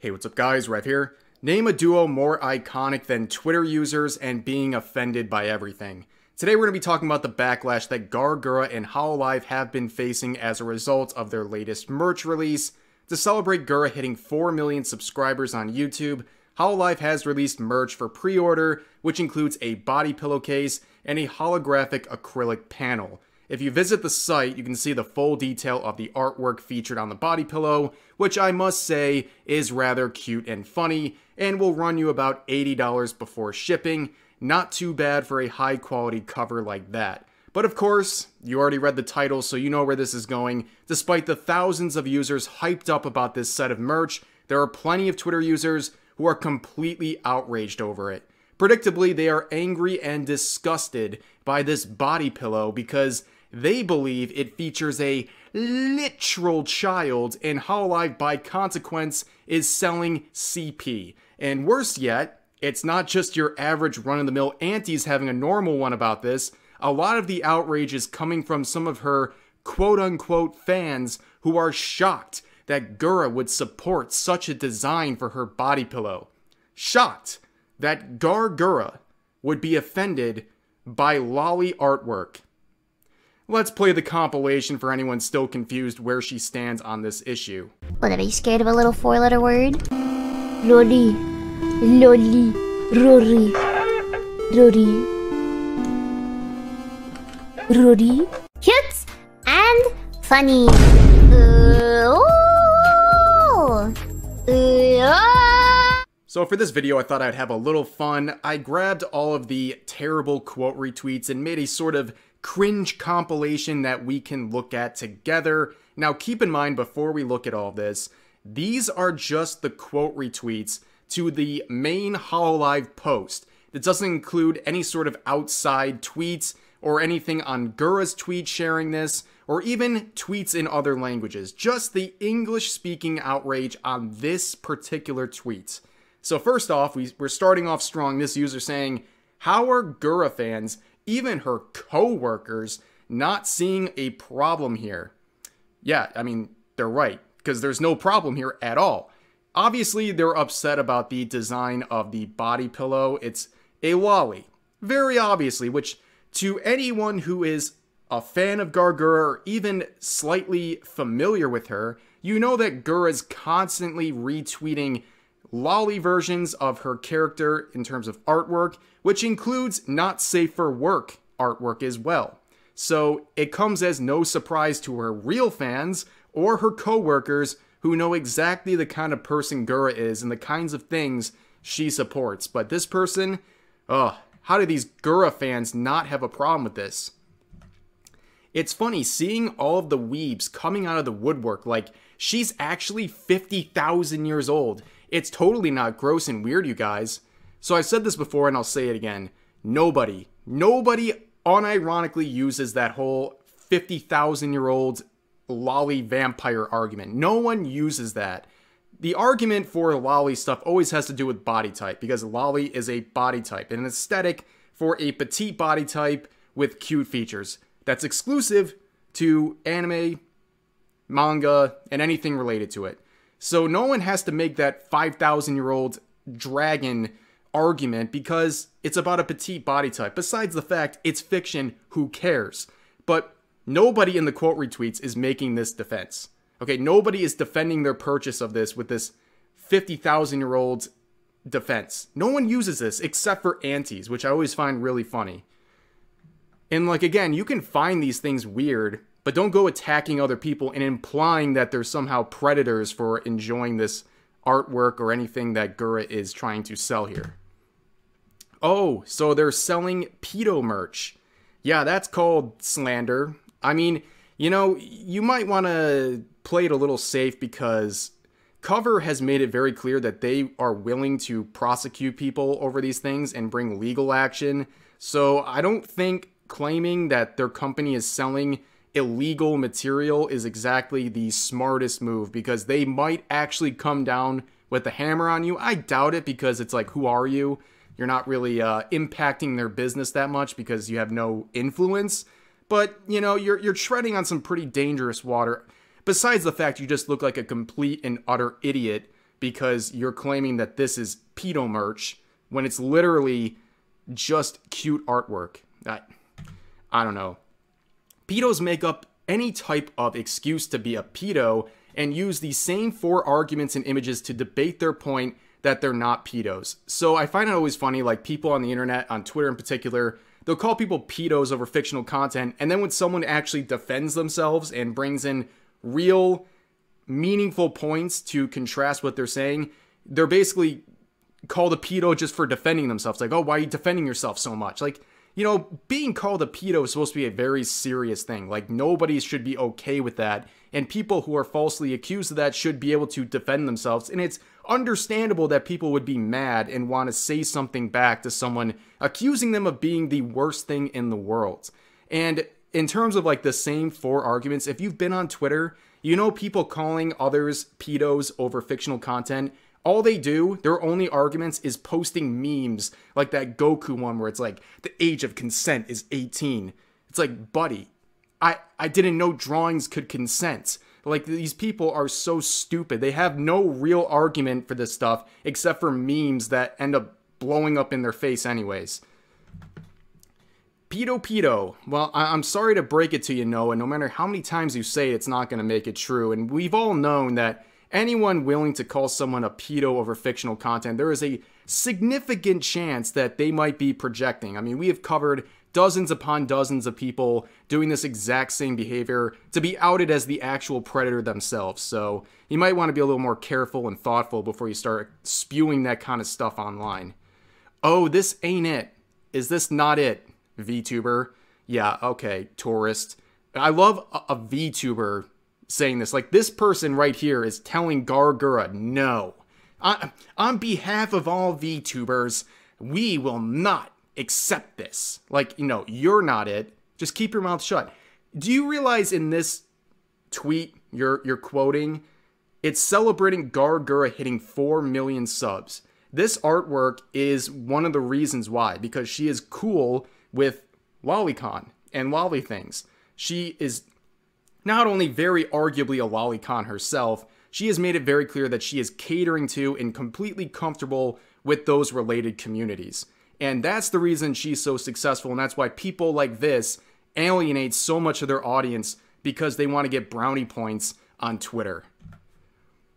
Hey, what's up guys, Rev here. Name a duo more iconic than Twitter users and being offended by everything. Today we're going to be talking about the backlash that Gargura and Hololive have been facing as a result of their latest merch release. To celebrate Gura hitting 4 million subscribers on YouTube, Hololive has released merch for pre-order, which includes a body pillowcase and a holographic acrylic panel. If you visit the site, you can see the full detail of the artwork featured on the body pillow, which I must say is rather cute and funny, and will run you about $80 before shipping. Not too bad for a high quality cover like that. But of course, you already read the title, so you know where this is going. Despite the thousands of users hyped up about this set of merch, there are plenty of Twitter users who are completely outraged over it. Predictably, they are angry and disgusted by this body pillow because they believe it features a literal child, and Hololive by consequence is selling CP. And worse yet, it's not just your average run-of-the-mill aunties having a normal one about this. A lot of the outrage is coming from some of her quote-unquote fans who are shocked that Gura would support such a design for her body pillow. Shocked that Gargura would be offended by lolly artwork. Let's play the compilation for anyone still confused where she stands on this issue. What, are you scared of a little four-letter word? Loli. Loli. Rory. Rory. Rory. Cute and funny. So for this video, I thought I'd have a little fun. I grabbed all of the terrible quote retweets and made a sort of cringe compilation that we can look at together. Now keep in mind, before we look at all this, these are just the quote retweets to the main Hololive post. It doesn't include any sort of outside tweets or anything on Gura's tweet sharing this, or even tweets in other languages. Just the English-speaking outrage on this particular tweet. So first off, we're starting off strong. This user saying, how are Gura fans, even her co-workers, not seeing a problem here? Yeah, I mean, they're right, because there's no problem here at all. Obviously, they're upset about the design of the body pillow. It's a lolly, very obviously, which to anyone who is a fan of Gargura or even slightly familiar with her, you know that Gura's constantly retweeting lolly versions of her character in terms of artwork, which includes not safe for work artwork as well. So it comes as no surprise to her real fans or her co-workers who know exactly the kind of person Gura is and the kinds of things she supports. But this person, how do these Gura fans not have a problem with this? It's funny seeing all of the weebs coming out of the woodwork like she's actually 50,000 years old. It's totally not gross and weird, you guys. So I've said this before and I'll say it again. Nobody unironically uses that whole 50,000-year-old lolly vampire argument. No one uses that. The argument for lolly stuff always has to do with body type, because lolly is a body type, an aesthetic for a petite body type with cute features. That's exclusive to anime, manga, and anything related to it. So no one has to make that 5,000-year-old dragon argument because it's about a petite body type. Besides the fact it's fiction, who cares? But nobody in the quote retweets is making this defense. Okay, nobody is defending their purchase of this with this 50,000-year-old defense. No one uses this except for aunties, which I always find really funny. And like, again, you can find these things weird, but don't go attacking other people and implying that they're somehow predators for enjoying this artwork or anything that Gura is trying to sell here. Oh, so they're selling pedo merch. Yeah, that's called slander. I mean, you know, you might want to play it a little safe because Cover has made it very clear that they are willing to prosecute people over these things and bring legal action. So I don't think claiming that their company is selling illegal material is exactly the smartest move, because they might actually come down with a hammer on you. I doubt it, because it's like, who are you? You're not really impacting their business that much because you have no influence. But, you know, you're treading on some pretty dangerous water. Besides the fact you just look like a complete and utter idiot because you're claiming that this is pedo merch when it's literally just cute artwork. I don't know. Pedos make up any type of excuse to be a pedo and use the same 4 arguments and images to debate their point that they're not pedos. So I find it always funny, like people on the internet, on Twitter in particular, they'll call people pedos over fictional content, and then when someone actually defends themselves and brings in real, meaningful points to contrast what they're saying, they're basically called a pedo just for defending themselves. Like, oh, why are you defending yourself so much? Like, you know, being called a pedo is supposed to be a very serious thing. Like, nobody should be okay with that. And people who are falsely accused of that should be able to defend themselves. And it's understandable that people would be mad and want to say something back to someone accusing them of being the worst thing in the world. And in terms of like the same 4 arguments, if you've been on Twitter, you know people calling others pedos over fictional content. All they do, their only arguments, is posting memes like that Goku one where it's like, the age of consent is 18. It's like, buddy, I didn't know drawings could consent. Like, these people are so stupid. They have no real argument for this stuff except for memes that end up blowing up in their face anyways. Pedo. Well, I'm sorry to break it to you, Noah. No matter how many times you say it, it's not going to make it true. And we've all known that anyone willing to call someone a pedo over fictional content, there is a significant chance that they might be projecting. I mean, we have covered dozens upon dozens of people doing this exact same behavior to be outed as the actual predator themselves. So you might want to be a little more careful and thoughtful before you start spewing that kind of stuff online. Oh, this ain't it. Is this not it, VTuber? Yeah, okay, tourist. I love a VTuber saying this. Like, this person right here is telling Gargura, no. On behalf of all VTubers, we will not accept this. Like, you know, you're not it. Just keep your mouth shut. Do you realize in this tweet you're quoting, it's celebrating Gargura hitting 4 million subs. This artwork is one of the reasons why, because she is cool with lolicon and lolly things. She is not only very arguably a lolicon herself, she has made it very clear that she is catering to and completely comfortable with those related communities. And that's the reason she's so successful, and that's why people like this alienate so much of their audience, because they want to get brownie points on Twitter.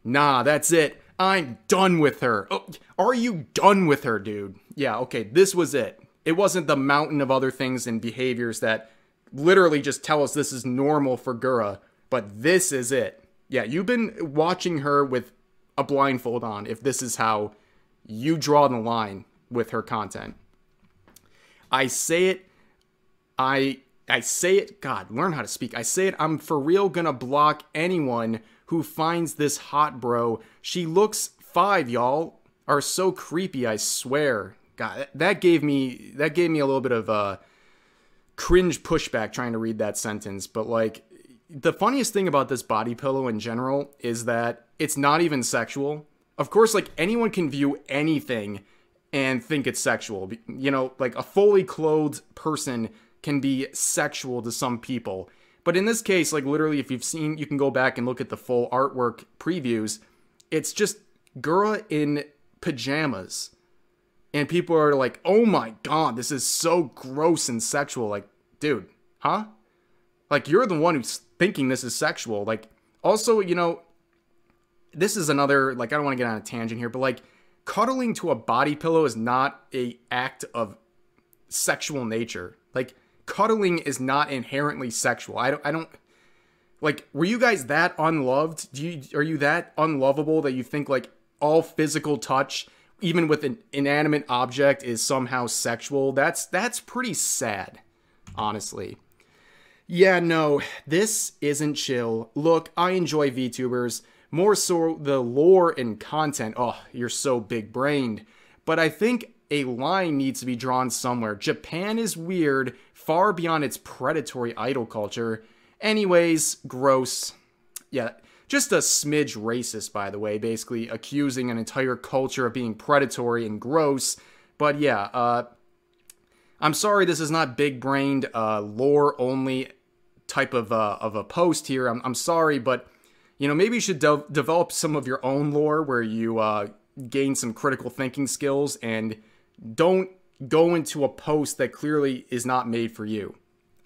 Nah, that's it. I'm done with her. Oh, are you done with her, dude? Yeah, okay, this was it. It wasn't the mountain of other things and behaviors that literally just tell us this is normal for Gura, but this is it. Yeah, you've been watching her with a blindfold on if this is how you draw the line with her content. I say it, God, learn how to speak. I say it, I'm for real gonna block anyone who finds this hot, bro. She looks 5, y'all. Are so creepy, I swear. God, that gave me a little bit of cringe pushback trying to read that sentence. But like, the funniest thing about this body pillow in general is that it's not even sexual. Of course, like, anyone can view anything and think it's sexual. You know, like, a fully clothed person can be sexual to some people. But in this case, like, literally, if you've seen, you can go back and look at the full artwork previews. It's just Gura in pajamas. And people are like, oh my god, this is so gross and sexual. Like, dude, huh? Like, you're the one who's thinking this is sexual. Like, also, you know, this is another, like, I don't want to get on a tangent here, but like, cuddling to a body pillow is not an act of sexual nature. Like, cuddling is not inherently sexual. I don't, like, were you guys that unloved? Are you that unlovable that you think, like, all physical touch, even with an inanimate object, is somehow sexual? That's pretty sad, honestly. Yeah, no, this isn't chill. Look, I enjoy VTubers, more so the lore and content. Oh, you're so big-brained. But I think a line needs to be drawn somewhere. Japan is weird, far beyond its predatory idol culture. Anyways, gross. Yeah, just a smidge racist, by the way, basically accusing an entire culture of being predatory and gross. But yeah, I'm sorry this is not big-brained, lore-only type of a post here. I'm sorry, but, You know, maybe you should develop some of your own lore where you gain some critical thinking skills and don't go into a post that clearly is not made for you.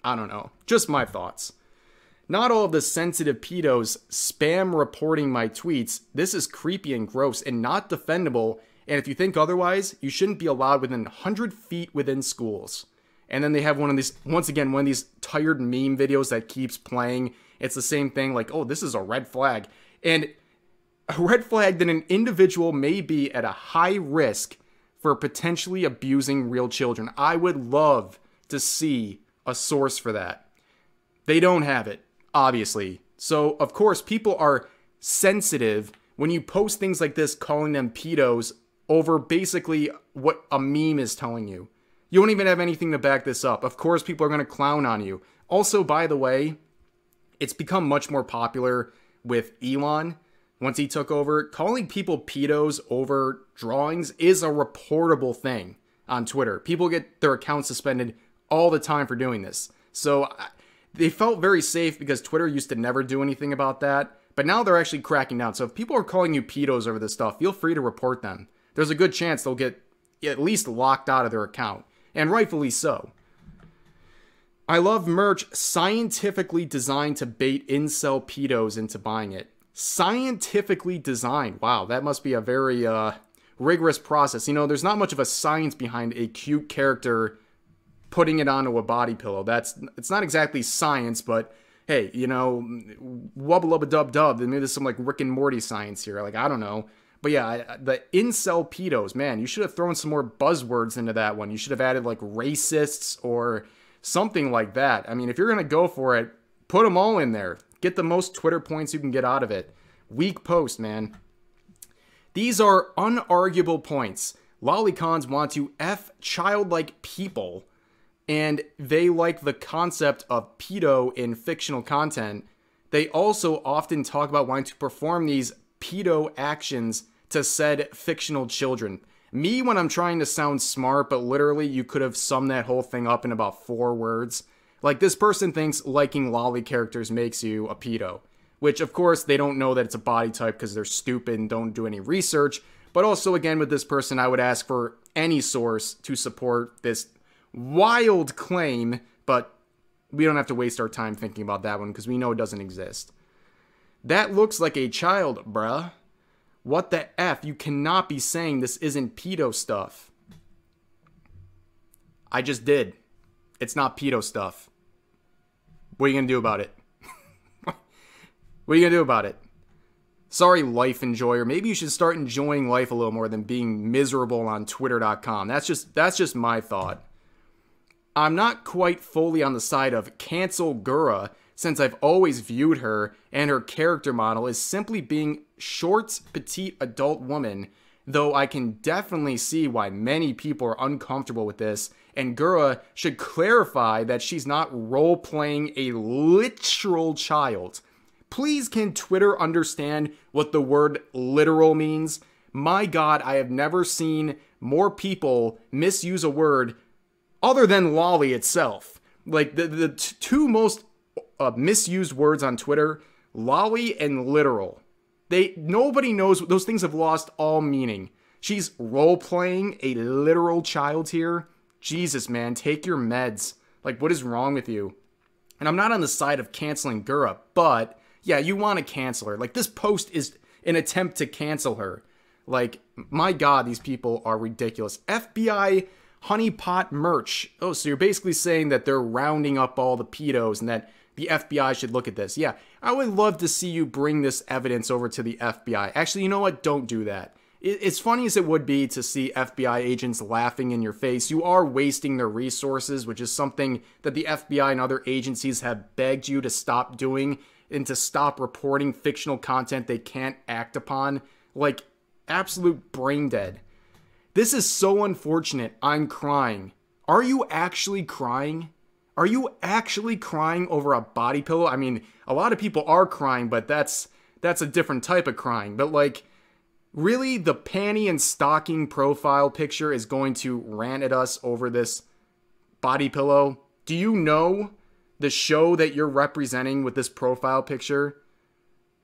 I don't know. Just my thoughts. Not all of the sensitive pedos spam reporting my tweets. This is creepy and gross and not defendable. And if you think otherwise, you shouldn't be allowed within 100 feet within schools. And then they have one of these, once again, one of these tired meme videos that keeps playing. It's the same thing, like, oh, this is a red flag. And a red flag that an individual may be at a high risk for potentially abusing real children. I would love to see a source for that. They don't have it, obviously. So, of course, people are sensitive when you post things like this, calling them pedos over basically what a meme is telling you. You don't even have anything to back this up. Of course, people are going to clown on you. Also, by the way, it's become much more popular with Elon. Once he took over, calling people pedos over drawings is a reportable thing on Twitter. People get their accounts suspended all the time for doing this. So they felt very safe because Twitter used to never do anything about that. But now they're actually cracking down. So if people are calling you pedos over this stuff, feel free to report them. There's a good chance they'll get at least locked out of their account. And rightfully so. I love merch scientifically designed to bait incel pedos into buying it. Scientifically designed. Wow, that must be a very rigorous process. You know, there's not much of a science behind a cute character putting it onto a body pillow. It's not exactly science, but hey, you know, wubba lubba dub dub. Maybe there's some like Rick and Morty science here. Like, I don't know. But yeah, the incel pedos, man, you should have thrown some more buzzwords into that one. You should have added like racists or something like that. I mean, if you're going to go for it, put them all in there. Get the most Twitter points you can get out of it. Weak post, man. These are unarguable points. Lolicons want to F childlike people, and they like the concept of pedo in fictional content. They also often talk about wanting to perform these pedo actions to said fictional children. Me, when I'm trying to sound smart, but literally you could have summed that whole thing up in about 4 words. Like, this person thinks liking lolly characters makes you a pedo. Which, of course, they don't know that it's a body type because they're stupid and don't do any research. But also, again, with this person, I would ask for any source to support this wild claim. But we don't have to waste our time thinking about that one because we know it doesn't exist. That looks like a child, bruh. What the F? You cannot be saying this isn't pedo stuff. I just did. It's not pedo stuff. What are you going to do about it? What are you going to do about it? Sorry, life enjoyer. Maybe you should start enjoying life a little more than being miserable on Twitter.com. That's just my thought. I'm not quite fully on the side of cancel Gura, since I've always viewed her and her character model as simply being short, petite adult woman, though I can definitely see why many people are uncomfortable with this, and Gura should clarify that she's not role-playing a literal child. Please, can Twitter understand what the word literal means? My God, I have never seen more people misuse a word other than lolly itself. Like, the two most misused words on Twitter, lolly and literal. Nobody knows. Those things have lost all meaning. She's role-playing a literal child here. Jesus, man, take your meds. Like, what is wrong with you? And I'm not on the side of canceling Gura, but yeah, you want to cancel her. Like, this post is an attempt to cancel her. Like, my God, these people are ridiculous. FBI honeypot merch. Oh, so you're basically saying that they're rounding up all the pedos and that the FBI should look at this. Yeah, I would love to see you bring this evidence over to the FBI. Actually, you know what? Don't do that. As funny as it would be to see FBI agents laughing in your face, you are wasting their resources, which is something that the FBI and other agencies have begged you to stop doing and to stop reporting fictional content they can't act upon. Like, absolute brain dead. This is so unfortunate. I'm crying. Are you actually crying? Are you actually crying over a body pillow? I mean, a lot of people are crying, but that's a different type of crying. But like, really, the panty and stocking profile picture is going to rant at us over this body pillow? Do you know the show that you're representing with this profile picture?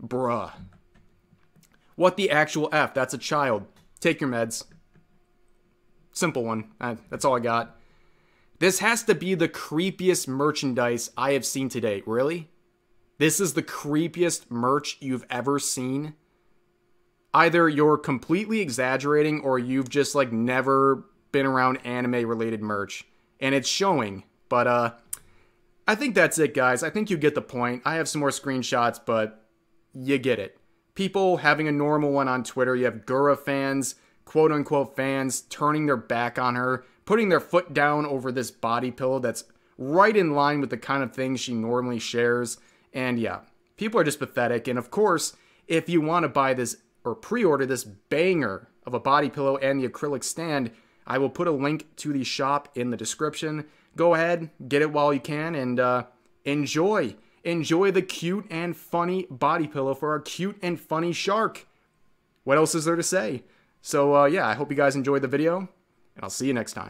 Bruh. What the actual F? That's a child. Take your meds. Simple one. That's all I got. This has to be the creepiest merchandise I have seen to date. Really? This is the creepiest merch you've ever seen? Either you're completely exaggerating or you've just like never been around anime related merch. And it's showing. But I think that's it, guys. I think you get the point. I have some more screenshots, but you get it. People having a normal one on Twitter. You have Gura fans, quote unquote fans, turning their back on her, putting their foot down over this body pillow that's right in line with the kind of things she normally shares. And yeah, people are just pathetic. And of course, if you want to buy this or pre-order this banger of a body pillow and the acrylic stand, I will put a link to the shop in the description. Go ahead, get it while you can, and enjoy. Enjoy the cute and funny body pillow for our cute and funny shark. What else is there to say? So yeah, I hope you guys enjoyed the video, and I'll see you next time.